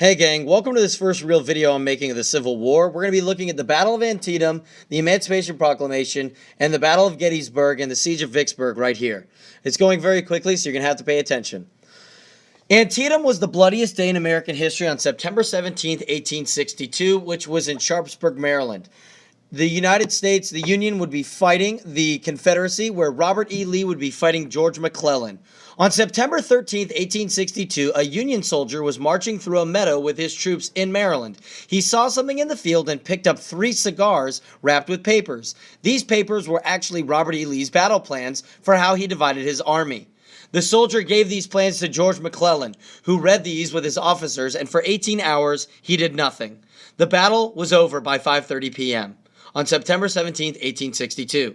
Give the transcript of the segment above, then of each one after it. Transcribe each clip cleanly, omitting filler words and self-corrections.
Hey gang, welcome to this first real video I'm making of the Civil War. We're going to be looking at the Battle of Antietam, the Emancipation Proclamation, and the Battle of Gettysburg and the Siege of Vicksburg right here. It's going very quickly, so you're going to have to pay attention. Antietam was the bloodiest day in American history on September 17th, 1862, which was in Sharpsburg, Maryland. The United States, the Union, would be fighting the Confederacy, where Robert E. Lee would be fighting George McClellan. On September 13th, 1862, a Union soldier was marching through a meadow with his troops in Maryland. He saw something in the field and picked up 3 cigars wrapped with papers. These papers were actually Robert E. Lee's battle plans for how he divided his army. The soldier gave these plans to George McClellan, who read these with his officers, and for 18 hours, he did nothing. The battle was over by 5:30 p.m. on September 17, 1862.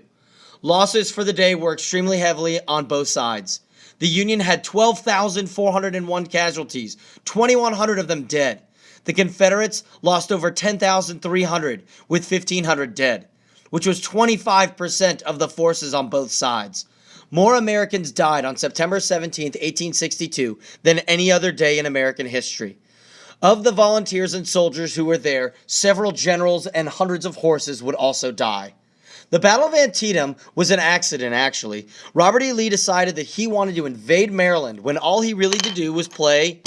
Losses for the day were extremely heavily on both sides. The Union had 12,401 casualties, 2,100 of them dead. The Confederates lost over 10,300 with 1,500 dead, which was 25% of the forces on both sides. More Americans died on September 17, 1862 than any other day in American history. Of the volunteers and soldiers who were there, several generals and hundreds of horses would also die. The Battle of Antietam was an accident, actually. Robert E. Lee decided that he wanted to invade Maryland when all he really did do was play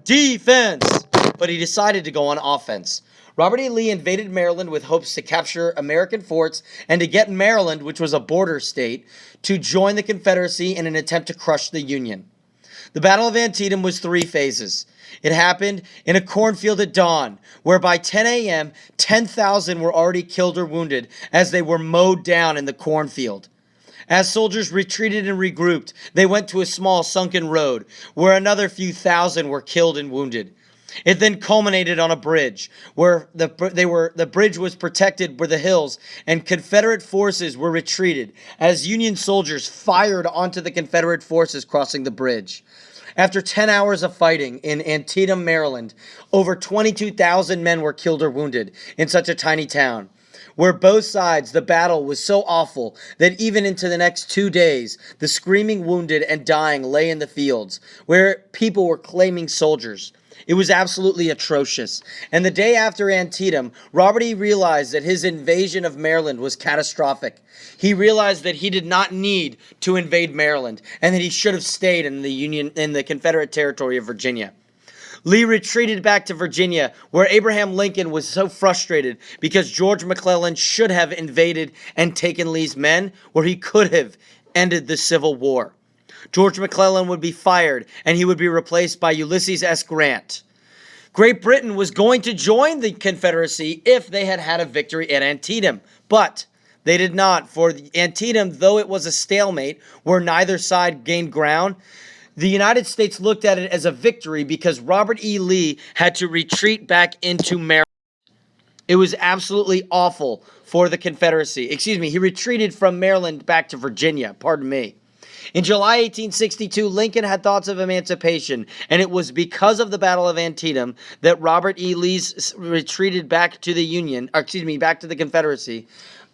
defense, but he decided to go on offense. Robert E. Lee invaded Maryland with hopes to capture American forts and to get Maryland, which was a border state, to join the Confederacy in an attempt to crush the Union. The Battle of Antietam was 3 phases. It happened in a cornfield at dawn, where by 10 a.m., 10,000 were already killed or wounded as they were mowed down in the cornfield. As soldiers retreated and regrouped, they went to a small sunken road, where another few thousand were killed and wounded. It then culminated on a bridge, where the bridge was protected by the hills, and Confederate forces were retreated as Union soldiers fired onto the Confederate forces crossing the bridge. After 10 hours of fighting in Antietam, Maryland, over 22,000 men were killed or wounded in such a tiny town, where both sides, the battle was so awful that even into the next 2 days, the screaming wounded and dying lay in the fields, where people were claiming soldiers. It was absolutely atrocious. And the day after Antietam, Robert E. realized that his invasion of Maryland was catastrophic. He realized that he did not need to invade Maryland and that he should have stayed in the Confederate territory of Virginia. Lee retreated back to Virginia, where Abraham Lincoln was so frustrated because George McClellan should have invaded and taken Lee's men, where he could have ended the Civil War. George McClellan would be fired, and he would be replaced by Ulysses S. Grant. Great Britain was going to join the Confederacy if they had had a victory at Antietam, but they did not. For Antietam, though it was a stalemate where neither side gained ground, the United States looked at it as a victory because Robert E. Lee had to retreat back into Maryland. It was absolutely awful for the Confederacy. He retreated from Maryland back to Virginia, pardon me. In July 1862, Lincoln had thoughts of emancipation, and it was because of the Battle of Antietam that Robert E. Lee retreated back to back to the Confederacy,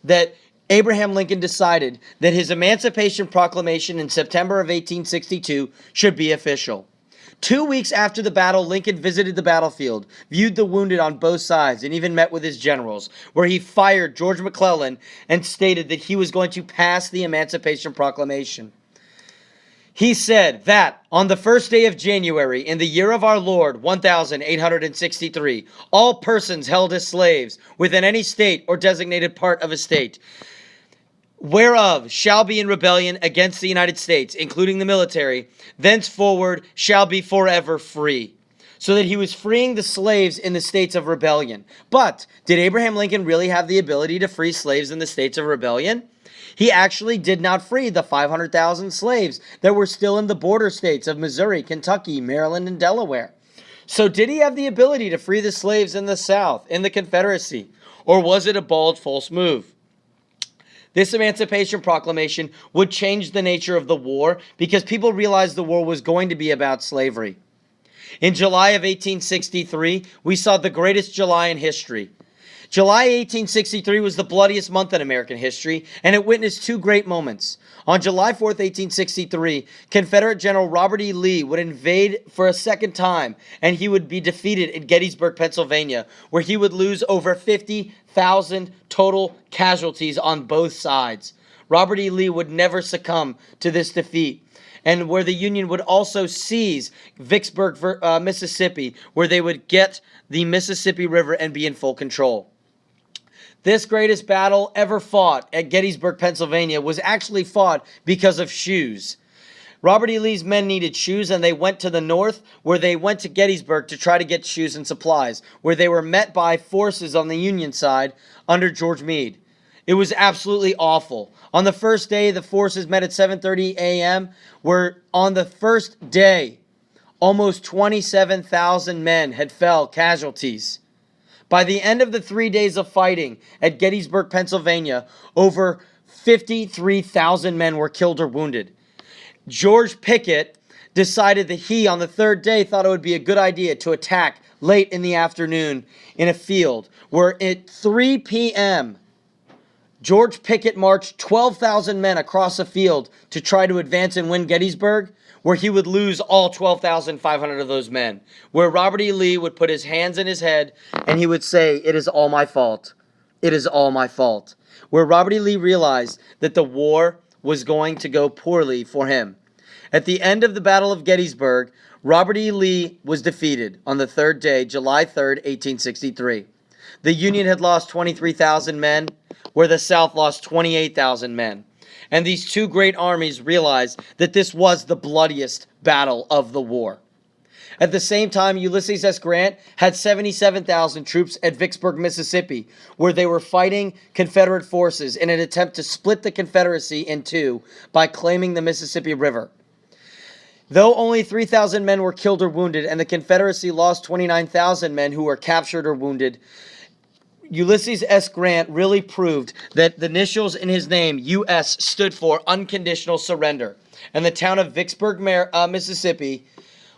that Abraham Lincoln decided that his Emancipation Proclamation in September of 1862 should be official. 2 weeks after the battle, Lincoln visited the battlefield, viewed the wounded on both sides, and even met with his generals, where he fired George McClellan and stated that he was going to pass the Emancipation Proclamation. He said that on the first day of January, in the year of our Lord, 1863, all persons held as slaves within any state or designated part of a state, whereof shall be in rebellion against the United States, including the military, thenceforward shall be forever free. So that he was freeing the slaves in the states of rebellion. But did Abraham Lincoln really have the ability to free slaves in the states of rebellion? He actually did not free the 500,000 slaves that were still in the border states of Missouri, Kentucky, Maryland, and Delaware. So did he have the ability to free the slaves in the South, in the Confederacy? Or was it a bold, false move? This Emancipation Proclamation would change the nature of the war because people realized the war was going to be about slavery. In July of 1863, we saw the greatest July in history. July 1863 was the bloodiest month in American history, and it witnessed two great moments. On July 4th, 1863, Confederate General Robert E. Lee would invade for a second time, and he would be defeated at Gettysburg, Pennsylvania, where he would lose over 50,000 total casualties on both sides. Robert E. Lee would never succumb to this defeat, and where the Union would also seize Vicksburg, Mississippi, where they would get the Mississippi River and be in full control. This greatest battle ever fought at Gettysburg, Pennsylvania, was actually fought because of shoes. Robert E. Lee's men needed shoes, and they went to the north, where they went to Gettysburg to try to get shoes and supplies, where they were met by forces on the Union side under George Meade. It was absolutely awful. On the first day, the forces met at 7:30 a.m., where on the first day, almost 27,000 men had fell casualties. By the end of the 3 days of fighting at Gettysburg, Pennsylvania, over 53,000 men were killed or wounded. George Pickett decided that he, on the third day, thought it would be a good idea to attack late in the afternoon in a field, where at 3 p.m., George Pickett marched 12,000 men across a field to try to advance and win Gettysburg, where he would lose all 12,500 of those men, where Robert E. Lee would put his hands in his head and he would say, "It is all my fault. It is all my fault." Where Robert E. Lee realized that the war was going to go poorly for him. At the end of the Battle of Gettysburg, Robert E. Lee was defeated on the third day, July 3rd, 1863. The Union had lost 23,000 men, where the South lost 28,000 men. And these two great armies realized that this was the bloodiest battle of the war. At the same time, Ulysses S. Grant had 77,000 troops at Vicksburg, Mississippi, where they were fighting Confederate forces in an attempt to split the Confederacy in two by claiming the Mississippi River. Though only 3,000 men were killed or wounded, and the Confederacy lost 29,000 men who were captured or wounded, Ulysses S. Grant really proved that the initials in his name, U.S., stood for unconditional surrender. And the town of Vicksburg, Mississippi,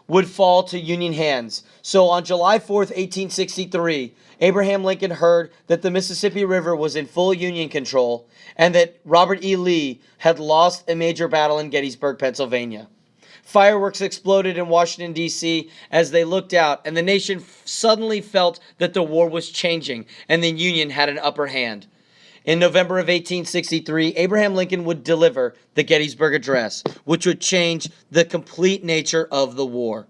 would fall to Union hands. So on July 4th, 1863, Abraham Lincoln heard that the Mississippi River was in full Union control and that Robert E. Lee had lost a major battle in Gettysburg, Pennsylvania. Fireworks exploded in Washington, D.C. as they looked out, and the nation suddenly felt that the war was changing and the Union had an upper hand. In November of 1863, Abraham Lincoln would deliver the Gettysburg Address, which would change the complete nature of the war.